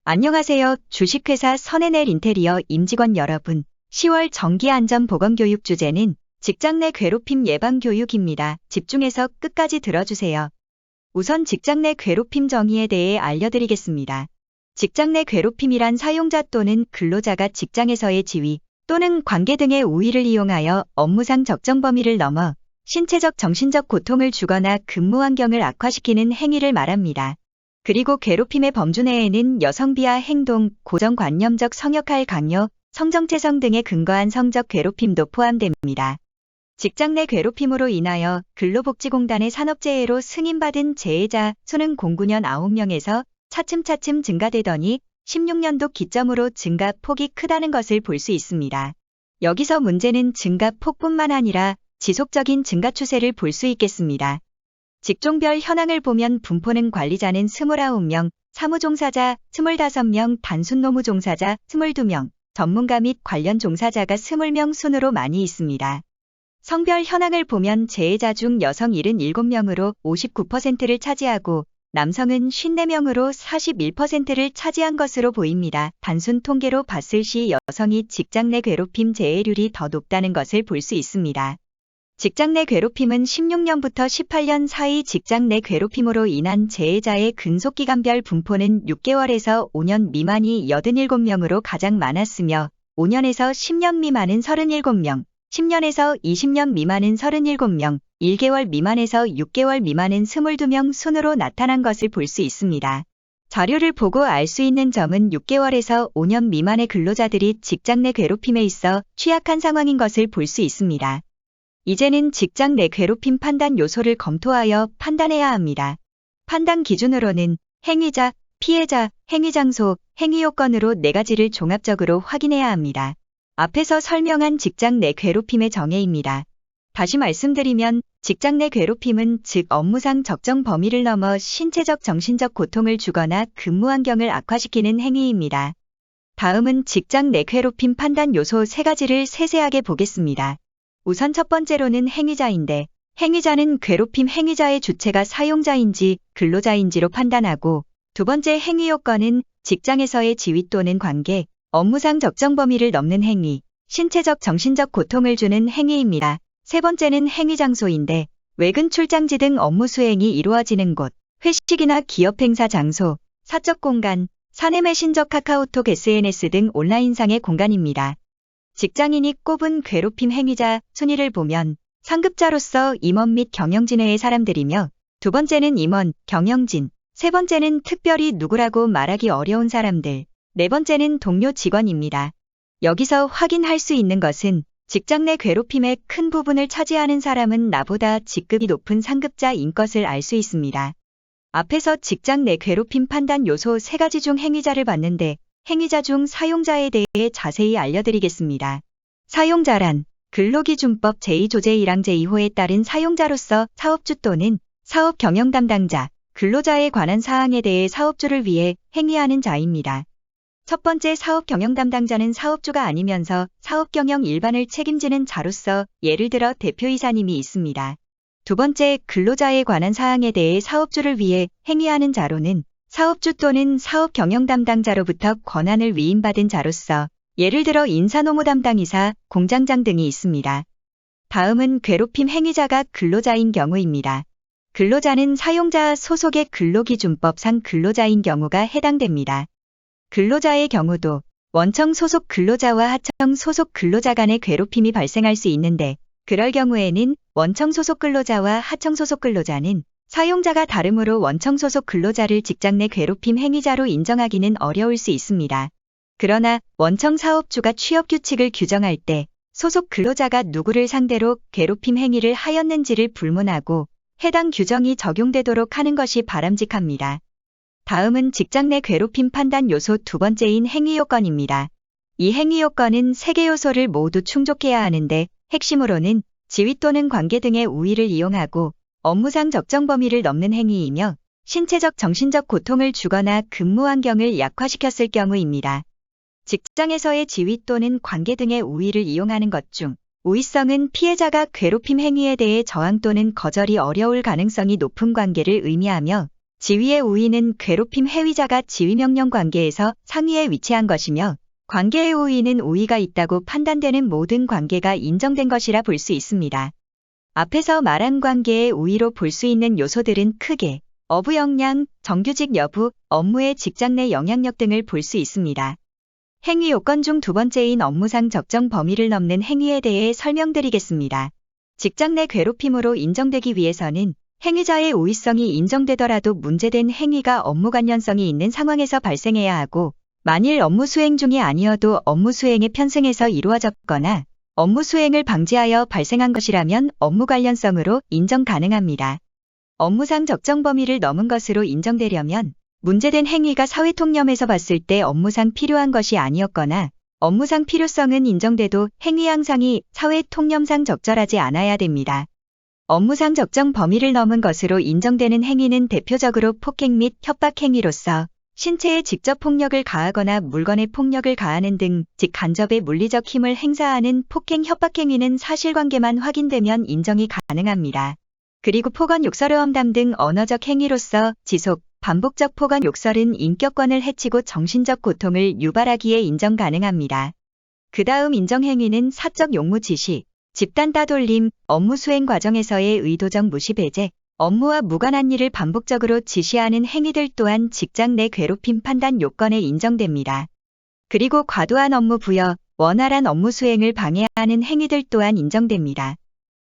안녕하세요. 주식회사 선앤엘 인테리어 임직원 여러분. 10월 정기안전보건교육 주제는 직장 내 괴롭힘 예방 교육입니다. 집중해서 끝까지 들어주세요. 우선 직장 내 괴롭힘 정의에 대해 알려드리겠습니다. 직장 내 괴롭힘이란 사용자 또는 근로자가 직장에서의 지위 또는 관계 등의 우위를 이용하여 업무상 적정 범위를 넘어 신체적, 정신적 고통을 주거나 근무 환경을 악화시키는 행위를 말합니다. 그리고 괴롭힘의 범주 내에는 여성 비하 행동, 고정관념적 성역할 강요, 성정체성 등에 근거한 성적 괴롭힘도 포함됩니다. 직장 내 괴롭힘으로 인하여 근로복지공단의 산업재해로 승인받은 재해자 수는 09년 9명에서 차츰차츰 증가되더니 16년도 기점으로 증가폭이 크다는 것을 볼 수 있습니다. 여기서 문제는 증가폭뿐만 아니라 지속적인 증가 추세를 볼 수 있겠습니다. 직종별 현황을 보면 분포는 관리자는 29명, 사무종사자 25명, 단순 노무 종사자 22명, 전문가 및 관련 종사자가 20명 순으로 많이 있습니다. 성별 현황을 보면 재해자 중 여성 77명으로 59%를 차지하고 남성은 54명으로 41%를 차지한 것으로 보입니다. 단순 통계로 봤을 시 여성이 직장 내 괴롭힘 재해률이 더 높다는 것을 볼 수 있습니다. 직장 내 괴롭힘은 16년부터 18년 사이 직장 내 괴롭힘으로 인한 재해자의 근속기간별 분포는 6개월에서 5년 미만이 87명으로 가장 많았으며 5년에서 10년 미만은 37명, 10년에서 20년 미만은 37명, 1개월 미만에서 6개월 미만은 22명 순으로 나타난 것을 볼 수 있습니다. 자료를 보고 알 수 있는 점은 6개월에서 5년 미만의 근로자들이 직장 내 괴롭힘에 있어 취약한 상황인 것을 볼 수 있습니다. 이제는 직장 내 괴롭힘 판단 요소를 검토하여 판단해야 합니다. 판단 기준으로는 행위자, 피해자, 행위 장소, 행위 요건으로 4가지를 종합적으로 확인해야 합니다. 앞에서 설명한 직장 내 괴롭힘의 정의입니다. 다시 말씀드리면 직장 내 괴롭힘은 즉 업무상 적정 범위를 넘어 신체적, 정신적 고통을 주거나 근무 환경을 악화시키는 행위입니다. 다음은 직장 내 괴롭힘 판단 요소 3가지를 세세하게 보겠습니다. 우선 첫 번째로는 행위자인데 행위자는 괴롭힘 행위자의 주체가 사용자인지 근로자인지로 판단하고 두 번째 행위 요건은 직장에서의 지위 또는 관계, 업무상 적정 범위를 넘는 행위, 신체적, 정신적 고통을 주는 행위입니다. 세 번째는 행위 장소인데 외근 출장지 등 업무 수행이 이루어지는 곳, 회식이나 기업 행사 장소, 사적 공간, 사내 메신저 카카오톡 SNS 등 온라인상의 공간입니다. 직장인이 꼽은 괴롭힘 행위자 순위를 보면 상급자로서 임원 및 경영진의 사람들이며 두 번째는 임원, 경영진, 세 번째는 특별히 누구라고 말하기 어려운 사람들, 네 번째는 동료 직원입니다. 여기서 확인할 수 있는 것은 직장 내 괴롭힘의 큰 부분을 차지하는 사람은 나보다 직급이 높은 상급자인 것을 알 수 있습니다. 앞에서 직장 내 괴롭힘 판단 요소 3가지 중 행위자를 봤는데 행위자 중 사용자에 대해 자세히 알려드리겠습니다. 사용자란 근로기준법 제2조제 1항 제2호에 따른 사용자로서 사업주 또는 사업 경영 담당자, 근로자에 관한 사항에 대해 사업주를 위해 행위하는 자입니다. 첫 번째 사업 경영 담당자는 사업주가 아니면서 사업 경영 일반을 책임지는 자로서 예를 들어 대표이사님이 있습니다. 두 번째 근로자에 관한 사항에 대해 사업주를 위해 행위하는 자로는 사업주 또는 사업 경영 담당자로부터 권한을 위임받은 자로서 예를 들어 인사노무 담당이사, 공장장 등이 있습니다. 다음은 괴롭힘 행위자가 근로자인 경우입니다. 근로자는 사용자 소속의 근로기준법상 근로자인 경우가 해당됩니다. 근로자의 경우도 원청 소속 근로자와 하청 소속 근로자 간의 괴롭힘이 발생할 수 있는데 그럴 경우에는 원청 소속 근로자와 하청 소속 근로자는 사용자가 다르므로 원청 소속 근로자를 직장 내 괴롭힘 행위자로 인정하기는 어려울 수 있습니다. 그러나 원청 사업주가 취업 규칙을 규정할 때 소속 근로자가 누구를 상대로 괴롭힘 행위를 하였는지를 불문하고 해당 규정이 적용되도록 하는 것이 바람직합니다. 다음은 직장 내 괴롭힘 판단 요소 두 번째인 행위 요건입니다. 이 행위 요건은 3개 요소를 모두 충족해야 하는데 핵심으로는 지위 또는 관계 등의 우위를 이용하고 업무상 적정 범위를 넘는 행위이며 신체적, 정신적 고통을 주거나 근무 환경을 약화시켰을 경우입니다. 직장에서의 지위 또는 관계 등의 우위를 이용하는 것 중 우위성은 피해자가 괴롭힘 행위에 대해 저항 또는 거절이 어려울 가능성이 높은 관계를 의미하며 지위의 우위는 괴롭힘 해위자가 지위명령 관계에서 상위에 위치한 것이며 관계의 우위는 우위가 있다고 판단되는 모든 관계가 인정된 것이라 볼 수 있습니다. 앞에서 말한 관계의 우위로 볼 수 있는 요소들은 크게 어부 역량, 정규직 여부, 업무의 직장 내 영향력 등을 볼 수 있습니다. 행위 요건 중 두 번째인 업무상 적정 범위를 넘는 행위에 대해 설명드리겠습니다. 직장 내 괴롭힘으로 인정되기 위해서는 행위자의 우위성이 인정되더라도 문제된 행위가 업무 관련성이 있는 상황에서 발생해야 하고, 만일 업무 수행 중이 아니어도 업무 수행에 편승해서 이루어졌거나 업무 수행을 방지하여 발생한 것이라면 업무 관련성으로 인정 가능합니다. 업무상 적정 범위를 넘은 것으로 인정되려면 문제된 행위가 사회통념에서 봤을 때 업무상 필요한 것이 아니었거나 업무상 필요성은 인정돼도 행위 양상이 사회통념상 적절하지 않아야 됩니다. 업무상 적정 범위를 넘은 것으로 인정되는 행위는 대표적으로 폭행 및 협박 행위로서 신체에 직접 폭력을 가하거나 물건에 폭력을 가하는 등 직간접의 물리적 힘을 행사하는 폭행 협박 행위는 사실관계만 확인되면 인정이 가능합니다. 그리고 폭언 욕설의 험담 등 언어적 행위로서 지속, 반복적 폭언 욕설은 인격권을 해치고 정신적 고통을 유발하기에 인정 가능합니다. 그 다음 인정행위는 사적 용무 지시, 집단 따돌림, 업무 수행 과정에서의 의도적 무시 배제, 업무와 무관한 일을 반복적으로 지시하는 행위들 또한 직장 내 괴롭힘 판단 요건에 인정됩니다. 그리고 과도한 업무 부여, 원활한 업무 수행을 방해하는 행위들 또한 인정됩니다.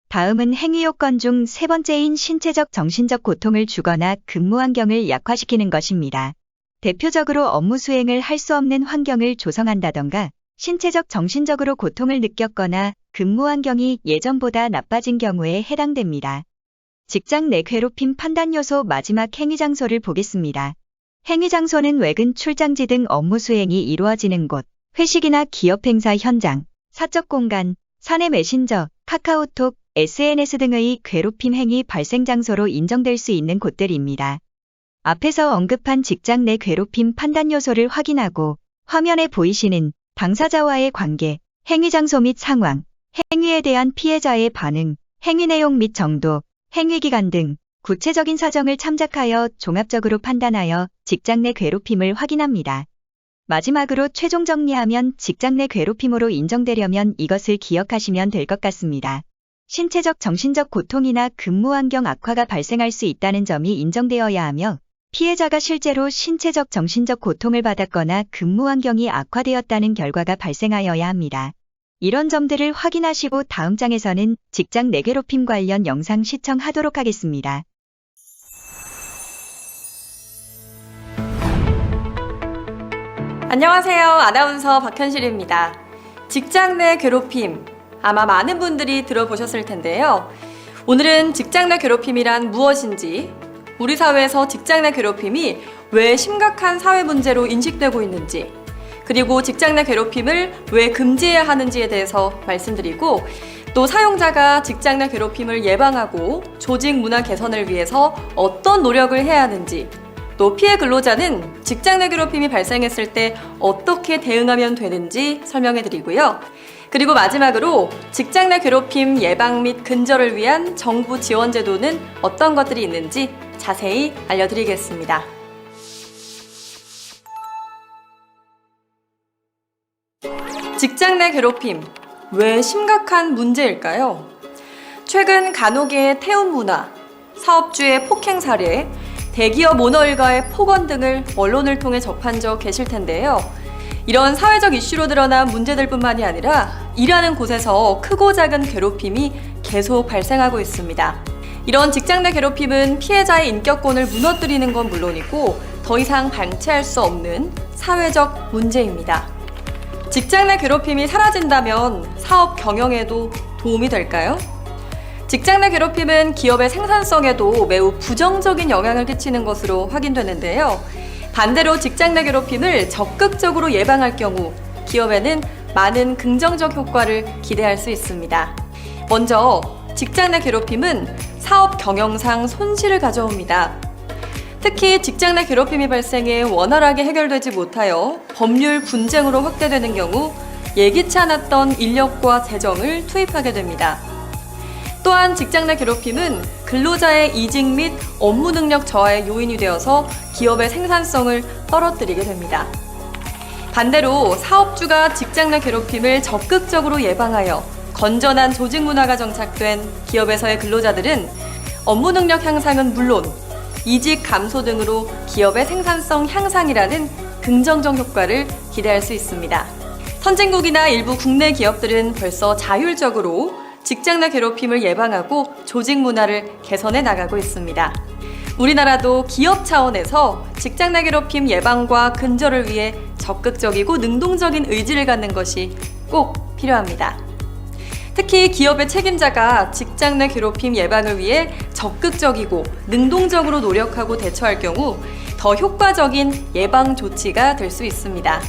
다음은 행위 요건 중 세 번째인 신체적 정신적 고통을 주거나 근무 환경을 약화시키는 것입니다. 대표적으로 업무 수행을 할 수 없는 환경을 조성한다던가 신체적 정신적으로 고통을 느꼈거나 근무 환경이 예전보다 나빠진 경우에 해당됩니다. 직장 내 괴롭힘 판단 요소 마지막 행위 장소를 보겠습니다. 행위 장소는 외근 출장지 등 업무 수행이 이루어지는 곳, 회식이나 기업 행사 현장, 사적 공간, 사내 메신저, 카카오톡, SNS 등의 괴롭힘 행위 발생 장소로 인정될 수 있는 곳들입니다. 앞에서 언급한 직장 내 괴롭힘 판단 요소를 확인하고 화면에 보이시는 당사자와의 관계, 행위 장소 및 상황, 행위에 대한 피해자의 반응, 행위 내용 및 정도, 행위 기간 등 구체적인 사정을 참작하여 종합적으로 판단하여 직장 내 괴롭힘을 확인합니다. 마지막으로 최종 정리하면 직장 내 괴롭힘으로 인정되려면 이것을 기억하시면 될 것 같습니다. 신체적 정신적 고통이나 근무 환경 악화가 발생할 수 있다는 점이 인정되어야 하며 피해자가 실제로 신체적 정신적 고통을 받았거나 근무 환경이 악화되었다는 결과가 발생하여야 합니다. 이런 점들을 확인하시고 다음 장에서는 직장 내 괴롭힘 관련 영상 시청하도록 하겠습니다. 안녕하세요. 아나운서 박현실입니다. 직장 내 괴롭힘, 아마 많은 분들이 들어보셨을 텐데요. 오늘은 직장 내 괴롭힘이란 무엇인지, 우리 사회에서 직장 내 괴롭힘이 왜 심각한 사회 문제로 인식되고 있는지, 그리고 직장 내 괴롭힘을 왜 금지해야 하는지에 대해서 말씀드리고, 또 사용자가 직장 내 괴롭힘을 예방하고 조직 문화 개선을 위해서 어떤 노력을 해야 하는지, 또 피해 근로자는 직장 내 괴롭힘이 발생했을 때 어떻게 대응하면 되는지 설명해 드리고요. 그리고 마지막으로 직장 내 괴롭힘 예방 및 근절을 위한 정부 지원 제도는 어떤 것들이 있는지 자세히 알려드리겠습니다. 직장 내 괴롭힘, 왜 심각한 문제일까요? 최근 간호계의 태움 문화, 사업주의 폭행 사례, 대기업 오너 일가의 폭언 등을 언론을 통해 접한 적 계실 텐데요. 이런 사회적 이슈로 드러난 문제들뿐만이 아니라 일하는 곳에서 크고 작은 괴롭힘이 계속 발생하고 있습니다. 이런 직장 내 괴롭힘은 피해자의 인격권을 무너뜨리는 건 물론이고 더 이상 방치할 수 없는 사회적 문제입니다. 직장 내 괴롭힘이 사라진다면 사업 경영에도 도움이 될까요? 직장 내 괴롭힘은 기업의 생산성에도 매우 부정적인 영향을 끼치는 것으로 확인되는데요. 반대로 직장 내 괴롭힘을 적극적으로 예방할 경우 기업에는 많은 긍정적 효과를 기대할 수 있습니다. 먼저 직장 내 괴롭힘은 사업 경영상 손실을 가져옵니다. 특히 직장 내 괴롭힘이 발생해 원활하게 해결되지 못하여 법률 분쟁으로 확대되는 경우 예기치 않았던 인력과 재정을 투입하게 됩니다. 또한 직장 내 괴롭힘은 근로자의 이직 및 업무 능력 저하의 요인이 되어서 기업의 생산성을 떨어뜨리게 됩니다. 반대로 사업주가 직장 내 괴롭힘을 적극적으로 예방하여 건전한 조직 문화가 정착된 기업에서의 근로자들은 업무 능력 향상은 물론 이직 감소 등으로 기업의 생산성 향상이라는 긍정적 효과를 기대할 수 있습니다. 선진국이나 일부 국내 기업들은 벌써 자율적으로 직장 내 괴롭힘을 예방하고 조직 문화를 개선해 나가고 있습니다. 우리나라도 기업 차원에서 직장 내 괴롭힘 예방과 근절을 위해 적극적이고 능동적인 의지를 갖는 것이 꼭 필요합니다. 특히 기업의 책임자가 직장 내 괴롭힘 예방을 위해 적극적이고 능동적으로 노력하고 대처할 경우 더 효과적인 예방 조치가 될 수 있습니다.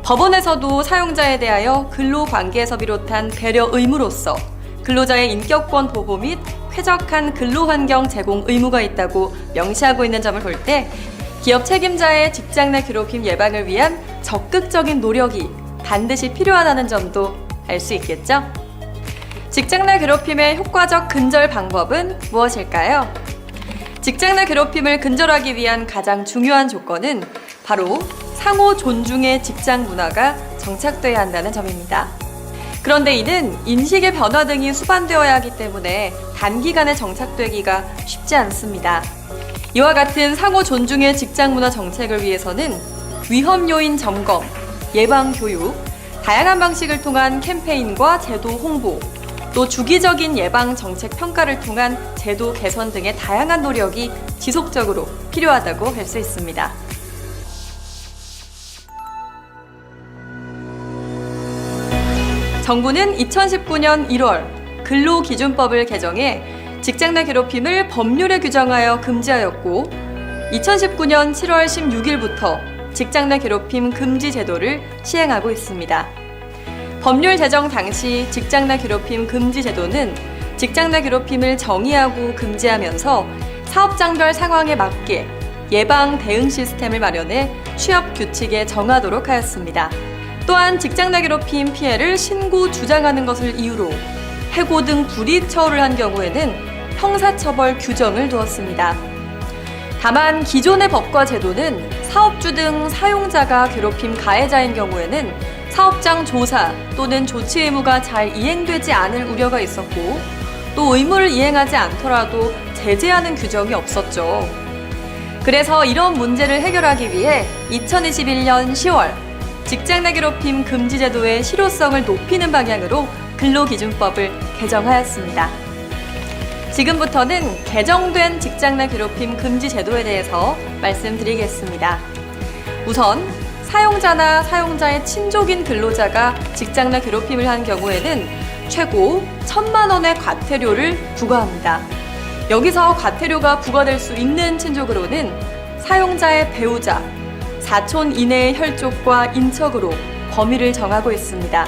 법원에서도 사용자에 대하여 근로관계에서 비롯한 배려 의무로서 근로자의 인격권 보호 및 쾌적한 근로환경 제공 의무가 있다고 명시하고 있는 점을 볼 때 기업 책임자의 직장 내 괴롭힘 예방을 위한 적극적인 노력이 반드시 필요하다는 점도 알 수 있겠죠? 직장 내 괴롭힘의 효과적 근절 방법은 무엇일까요? 직장 내 괴롭힘을 근절하기 위한 가장 중요한 조건은 바로 상호 존중의 직장 문화가 정착돼야 한다는 점입니다. 그런데 이는 인식의 변화 등이 수반되어야 하기 때문에 단기간에 정착되기가 쉽지 않습니다. 이와 같은 상호 존중의 직장 문화 정책을 위해서는 위험 요인 점검, 예방 교육, 다양한 방식을 통한 캠페인과 제도 홍보, 또 주기적인 예방 정책 평가를 통한 제도 개선 등의 다양한 노력이 지속적으로 필요하다고 할 수 있습니다. 정부는 2019년 1월 근로기준법을 개정해 직장 내 괴롭힘을 법률에 규정하여 금지하였고 2019년 7월 16일부터 직장 내 괴롭힘 금지 제도를 시행하고 있습니다. 법률 제정 당시 직장 내 괴롭힘 금지 제도는 직장 내 괴롭힘을 정의하고 금지하면서 사업장별 상황에 맞게 예방 대응 시스템을 마련해 취업 규칙에 정하도록 하였습니다. 또한 직장 내 괴롭힘 피해를 신고 주장하는 것을 이유로 해고 등 불이익 처우를 한 경우에는 형사처벌 규정을 두었습니다. 다만 기존의 법과 제도는 사업주 등 사용자가 괴롭힘 가해자인 경우에는 사업장 조사 또는 조치 의무가 잘 이행되지 않을 우려가 있었고 또 의무를 이행하지 않더라도 제재하는 규정이 없었죠. 그래서 이런 문제를 해결하기 위해 2021년 10월 직장 내 괴롭힘 금지 제도의 실효성을 높이는 방향으로 근로기준법을 개정하였습니다. 지금부터는 개정된 직장 내 괴롭힘 금지 제도에 대해서 말씀드리겠습니다. 우선 사용자나 사용자의 친족인 근로자가 직장 내 괴롭힘을 한 경우에는 최고 1,000만 원의 과태료를 부과합니다. 여기서 과태료가 부과될 수 있는 친족으로는 사용자의 배우자, 사촌 이내의 혈족과 인척으로 범위를 정하고 있습니다.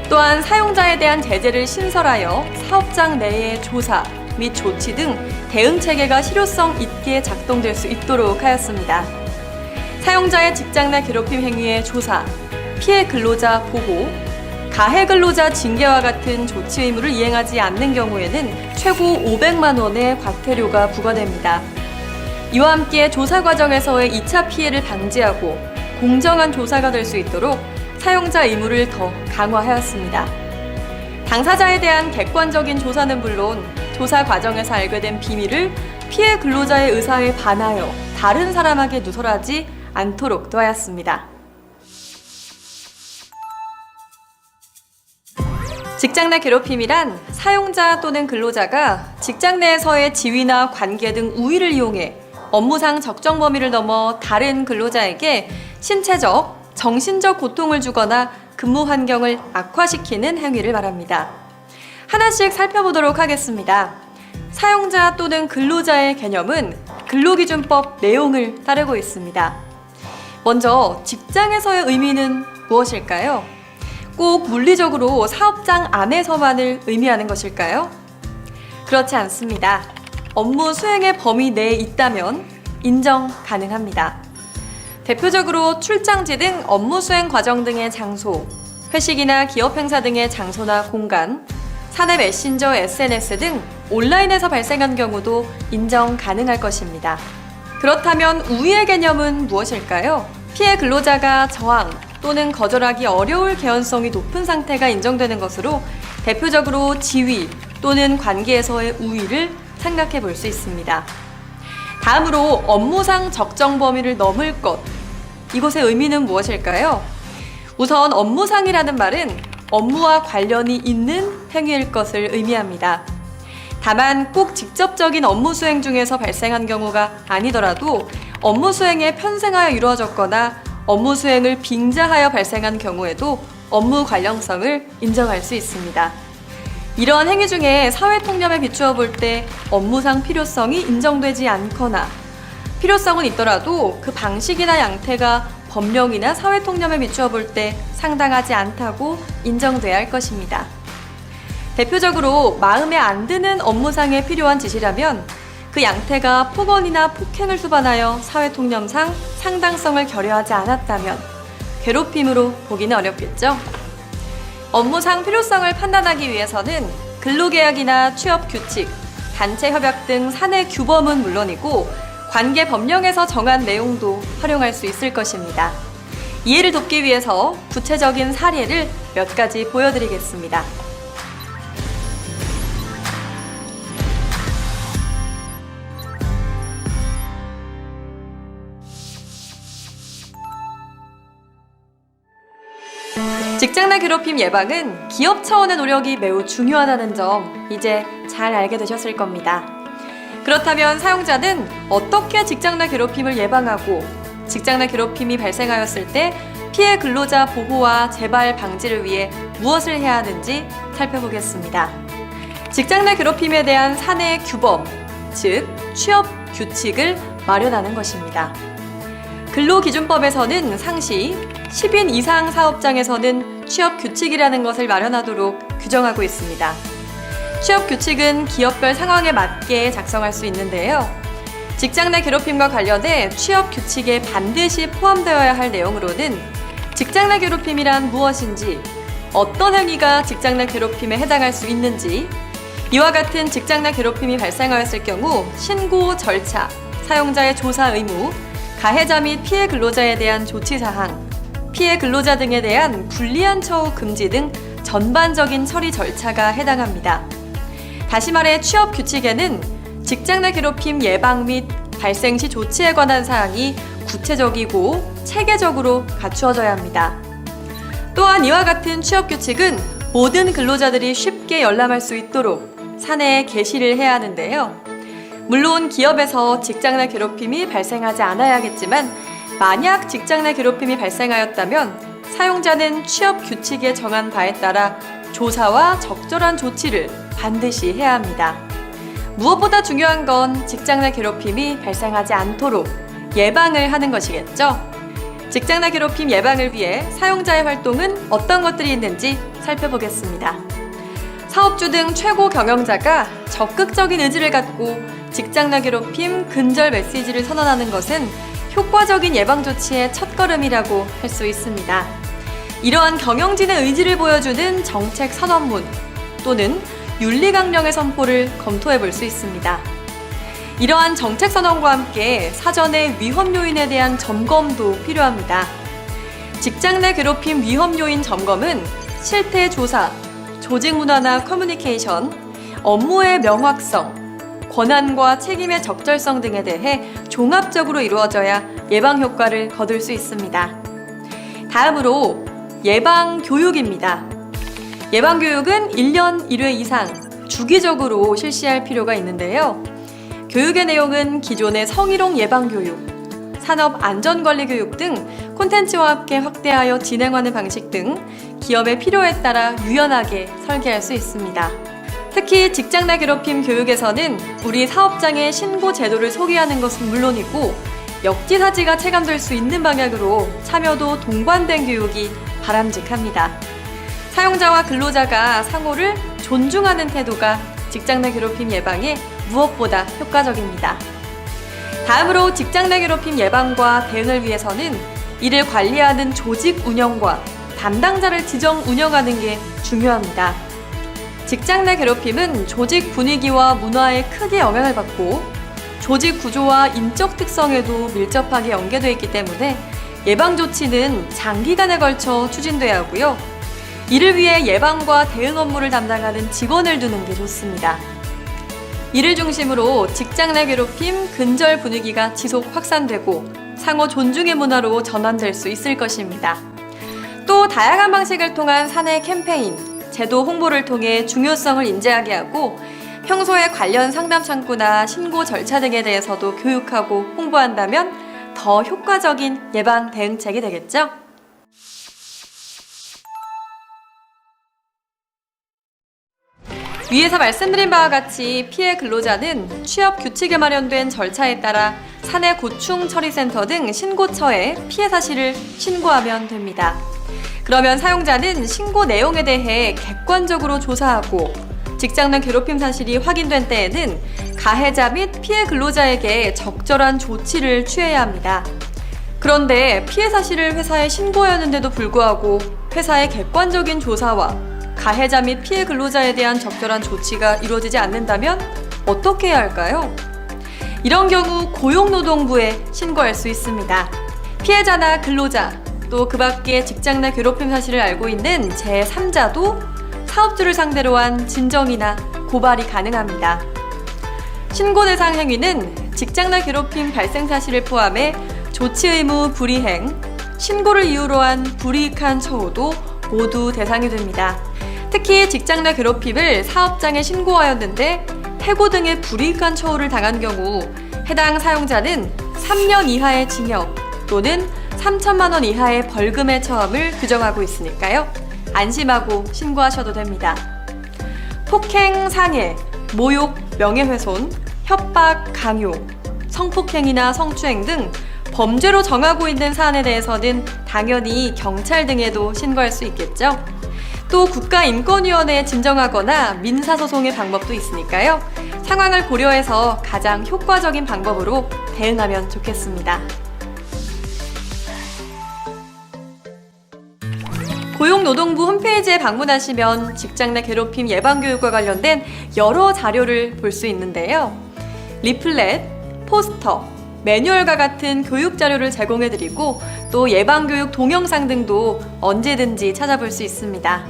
또한 사용자에 대한 제재를 신설하여 사업장 내의 조사 및 조치 등 대응 체계가 실효성 있게 작동될 수 있도록 하였습니다. 사용자의 직장 내 괴롭힘 행위의 조사, 피해 근로자 보호, 가해 근로자 징계와 같은 조치 의무를 이행하지 않는 경우에는 최고 500만 원의 과태료가 부과됩니다. 이와 함께 조사 과정에서의 2차 피해를 방지하고 공정한 조사가 될 수 있도록 사용자 의무를 더 강화하였습니다. 당사자에 대한 객관적인 조사는 물론 조사 과정에서 알게 된 비밀을 피해 근로자의 의사에 반하여 다른 사람에게 누설하지 않도록 도하였습니다. 직장 내 괴롭힘이란 사용자 또는 근로자가 직장 내에서의 지위나 관계 등 우위를 이용해 업무상 적정 범위를 넘어 다른 근로자에게 신체적, 정신적 고통을 주거나 근무 환경을 악화시키는 행위를 말합니다. 하나씩 살펴보도록 하겠습니다. 사용자 또는 근로자의 개념은 근로기준법 내용을 따르고 있습니다. 먼저 직장에서의 의미는 무엇일까요? 꼭 물리적으로 사업장 안에서만을 의미하는 것일까요? 그렇지 않습니다. 업무 수행의 범위 내에 있다면 인정 가능합니다. 대표적으로 출장지 등 업무 수행 과정 등의 장소, 회식이나 기업 행사 등의 장소나 공간, 사내 메신저, SNS 등 온라인에서 발생한 경우도 인정 가능할 것입니다. 그렇다면 우위의 개념은 무엇일까요? 피해 근로자가 저항 또는 거절하기 어려울 개연성이 높은 상태가 인정되는 것으로 대표적으로 지위 또는 관계에서의 우위를 생각해 볼 수 있습니다. 다음으로 업무상 적정 범위를 넘을 것. 이것의 의미는 무엇일까요? 우선 업무상이라는 말은 업무와 관련이 있는 행위일 것을 의미합니다. 다만 꼭 직접적인 업무 수행 중에서 발생한 경우가 아니더라도 업무 수행에 편승하여 이루어졌거나 업무 수행을 빙자하여 발생한 경우에도 업무 관련성을 인정할 수 있습니다. 이러한 행위 중에 사회통념에 비추어 볼 때 업무상 필요성이 인정되지 않거나 필요성은 있더라도 그 방식이나 양태가 법령이나 사회통념에 비추어 볼 때 상당하지 않다고 인정돼야 할 것입니다. 대표적으로 마음에 안 드는 업무상에 필요한 지시라면 그 양태가 폭언이나 폭행을 수반하여 사회통념상 상당성을 결여하지 않았다면 괴롭힘으로 보기는 어렵겠죠. 업무상 필요성을 판단하기 위해서는 근로계약이나 취업규칙, 단체협약 등 사내 규범은 물론이고 관계 법령에서 정한 내용도 활용할 수 있을 것입니다. 이해를 돕기 위해서 구체적인 사례를 몇 가지 보여드리겠습니다. 직장 내 괴롭힘 예방은 기업 차원의 노력이 매우 중요하다는 점 이제 잘 알게 되셨을 겁니다. 그렇다면 사용자는 어떻게 직장 내 괴롭힘을 예방하고 직장 내 괴롭힘이 발생하였을 때 피해 근로자 보호와 재발 방지를 위해 무엇을 해야 하는지 살펴보겠습니다. 직장 내 괴롭힘에 대한 사내 규범, 즉 취업 규칙을 마련하는 것입니다. 근로기준법에서는 상시 10인 이상 사업장에서는 취업규칙이라는 것을 마련하도록 규정하고 있습니다. 취업규칙은 기업별 상황에 맞게 작성할 수 있는데요. 직장 내 괴롭힘과 관련해 취업규칙에 반드시 포함되어야 할 내용으로는 직장 내 괴롭힘이란 무엇인지, 어떤 행위가 직장 내 괴롭힘에 해당할 수 있는지, 이와 같은 직장 내 괴롭힘이 발생하였을 경우 신고 절차, 사용자의 조사 의무, 가해자 및 피해 근로자에 대한 조치사항, 피해 근로자 등에 대한 불리한 처우 금지 등 전반적인 처리 절차가 해당합니다. 다시 말해 취업 규칙에는 직장 내 괴롭힘 예방 및 발생 시 조치에 관한 사항이 구체적이고 체계적으로 갖추어져야 합니다. 또한 이와 같은 취업 규칙은 모든 근로자들이 쉽게 열람할 수 있도록 사내에 게시를 해야 하는데요. 물론 기업에서 직장 내 괴롭힘이 발생하지 않아야겠지만 만약 직장 내 괴롭힘이 발생하였다면 사용자는 취업 규칙에 정한 바에 따라 조사와 적절한 조치를 반드시 해야 합니다. 무엇보다 중요한 건 직장 내 괴롭힘이 발생하지 않도록 예방을 하는 것이겠죠. 직장 내 괴롭힘 예방을 위해 사용자의 활동은 어떤 것들이 있는지 살펴보겠습니다. 사업주 등 최고 경영자가 적극적인 의지를 갖고 직장 내 괴롭힘 근절 메시지를 선언하는 것은 효과적인 예방 조치의 첫걸음이라고 할 수 있습니다. 이러한 경영진의 의지를 보여주는 정책 선언문 또는 윤리강령의 선포를 검토해 볼 수 있습니다. 이러한 정책 선언과 함께 사전에 위험 요인에 대한 점검도 필요합니다. 직장 내 괴롭힘 위험 요인 점검은 실태 조사, 조직 문화나 커뮤니케이션, 업무의 명확성, 권한과 책임의 적절성 등에 대해 종합적으로 이루어져야 예방 효과를 거둘 수 있습니다. 다음으로 예방 교육입니다. 예방 교육은 1년 1회 이상 주기적으로 실시할 필요가 있는데요. 교육의 내용은 기존의 성희롱 예방 교육, 산업 안전관리 교육 등 콘텐츠와 함께 확대하여 진행하는 방식 등 기업의 필요에 따라 유연하게 설계할 수 있습니다. 특히 직장 내 괴롭힘 교육에서는 우리 사업장의 신고 제도를 소개하는 것은 물론이고 역지사지가 체감될 수 있는 방향으로 참여도 동반된 교육이 바람직합니다. 사용자와 근로자가 상호를 존중하는 태도가 직장 내 괴롭힘 예방에 무엇보다 효과적입니다. 다음으로 직장 내 괴롭힘 예방과 대응을 위해서는 이를 관리하는 조직 운영과 담당자를 지정 운영하는 게 중요합니다. 직장 내 괴롭힘은 조직 분위기와 문화에 크게 영향을 받고 조직 구조와 인적 특성에도 밀접하게 연계되어 있기 때문에 예방 조치는 장기간에 걸쳐 추진돼야 하고요. 이를 위해 예방과 대응 업무를 담당하는 직원을 두는 게 좋습니다. 이를 중심으로 직장 내 괴롭힘 근절 분위기가 지속 확산되고 상호 존중의 문화로 전환될 수 있을 것입니다. 또 다양한 방식을 통한 사내 캠페인, 제도 홍보를 통해 중요성을 인지하게 하고 평소에 관련 상담 창구나 신고 절차 등에 대해서도 교육하고 홍보한다면 더 효과적인 예방 대응책이 되겠죠? 위에서 말씀드린 바와 같이 피해 근로자는 취업 규칙에 마련된 절차에 따라 사내 고충 처리센터 등 신고처에 피해 사실을 신고하면 됩니다. 그러면 사용자는 신고 내용에 대해 객관적으로 조사하고 직장 내 괴롭힘 사실이 확인된 때에는 가해자 및 피해 근로자에게 적절한 조치를 취해야 합니다. 그런데 피해 사실을 회사에 신고하였는데도 불구하고 회사의 객관적인 조사와 가해자 및 피해 근로자에 대한 적절한 조치가 이루어지지 않는다면 어떻게 해야 할까요? 이런 경우 고용노동부에 신고할 수 있습니다. 피해자나 근로자, 또 그 밖에 직장 내 괴롭힘 사실을 알고 있는 제3자도 사업주를 상대로 한 진정이나 고발이 가능합니다. 신고 대상 행위는 직장 내 괴롭힘 발생 사실을 포함해 조치 의무 불이행, 신고를 이유로 한 불이익한 처우도 모두 대상이 됩니다. 특히 직장 내 괴롭힘을 사업장에 신고하였는데 해고 등의 불이익한 처우를 당한 경우 해당 사용자는 3년 이하의 징역 또는 3천만 원 이하의 벌금에 처함을 규정하고 있으니까요. 안심하고 신고하셔도 됩니다. 폭행, 상해, 모욕, 명예훼손, 협박, 강요, 성폭행이나 성추행 등 범죄로 정하고 있는 사안에 대해서는 당연히 경찰 등에도 신고할 수 있겠죠. 또 국가인권위원회에 진정하거나 민사소송의 방법도 있으니까요. 상황을 고려해서 가장 효과적인 방법으로 대응하면 좋겠습니다. 고용노동부 홈페이지에 방문하시면 직장 내 괴롭힘 예방교육과 관련된 여러 자료를 볼 수 있는데요. 리플렛, 포스터, 매뉴얼과 같은 교육 자료를 제공해드리고 또 예방교육 동영상 등도 언제든지 찾아볼 수 있습니다.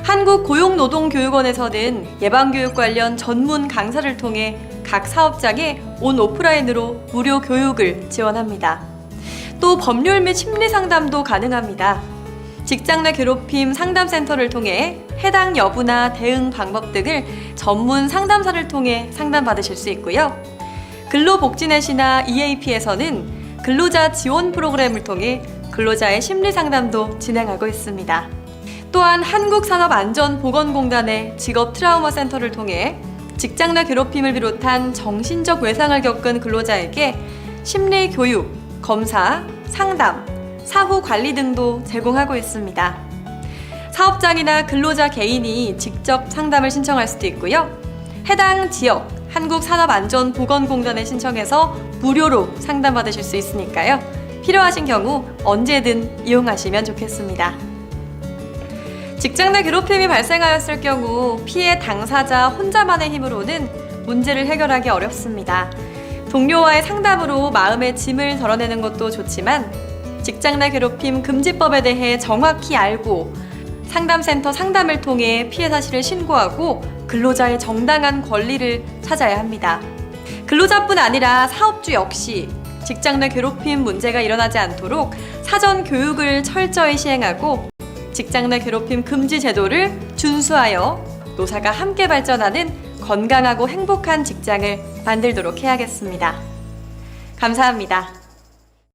한국고용노동교육원에서는 예방교육 관련 전문 강사를 통해 각 사업장에 온 오프라인으로 무료 교육을 지원합니다. 또 법률 및 심리상담도 가능합니다. 직장 내 괴롭힘 상담센터를 통해 해당 여부나 대응 방법 등을 전문 상담사를 통해 상담받으실 수 있고요. 근로복지넷이나 EAP에서는 근로자 지원 프로그램을 통해 근로자의 심리 상담도 진행하고 있습니다. 또한 한국산업안전보건공단의 직업 트라우마 센터를 통해 직장 내 괴롭힘을 비롯한 정신적 외상을 겪은 근로자에게 심리 교육, 검사, 상담, 사후 관리 등도 제공하고 있습니다. 사업장이나 근로자 개인이 직접 상담을 신청할 수도 있고요. 해당 지역 한국산업안전보건공단에 신청해서 무료로 상담받으실 수 있으니까요. 필요하신 경우 언제든 이용하시면 좋겠습니다. 직장 내 괴롭힘이 발생하였을 경우 피해 당사자 혼자만의 힘으로는 문제를 해결하기 어렵습니다. 동료와의 상담으로 마음의 짐을 덜어내는 것도 좋지만 직장 내 괴롭힘 금지법에 대해 정확히 알고 상담센터 상담을 통해 피해 사실을 신고하고 근로자의 정당한 권리를 찾아야 합니다. 근로자뿐 아니라 사업주 역시 직장 내 괴롭힘 문제가 일어나지 않도록 사전 교육을 철저히 시행하고 직장 내 괴롭힘 금지 제도를 준수하여 노사가 함께 발전하는 건강하고 행복한 직장을 만들도록 해야겠습니다. 감사합니다.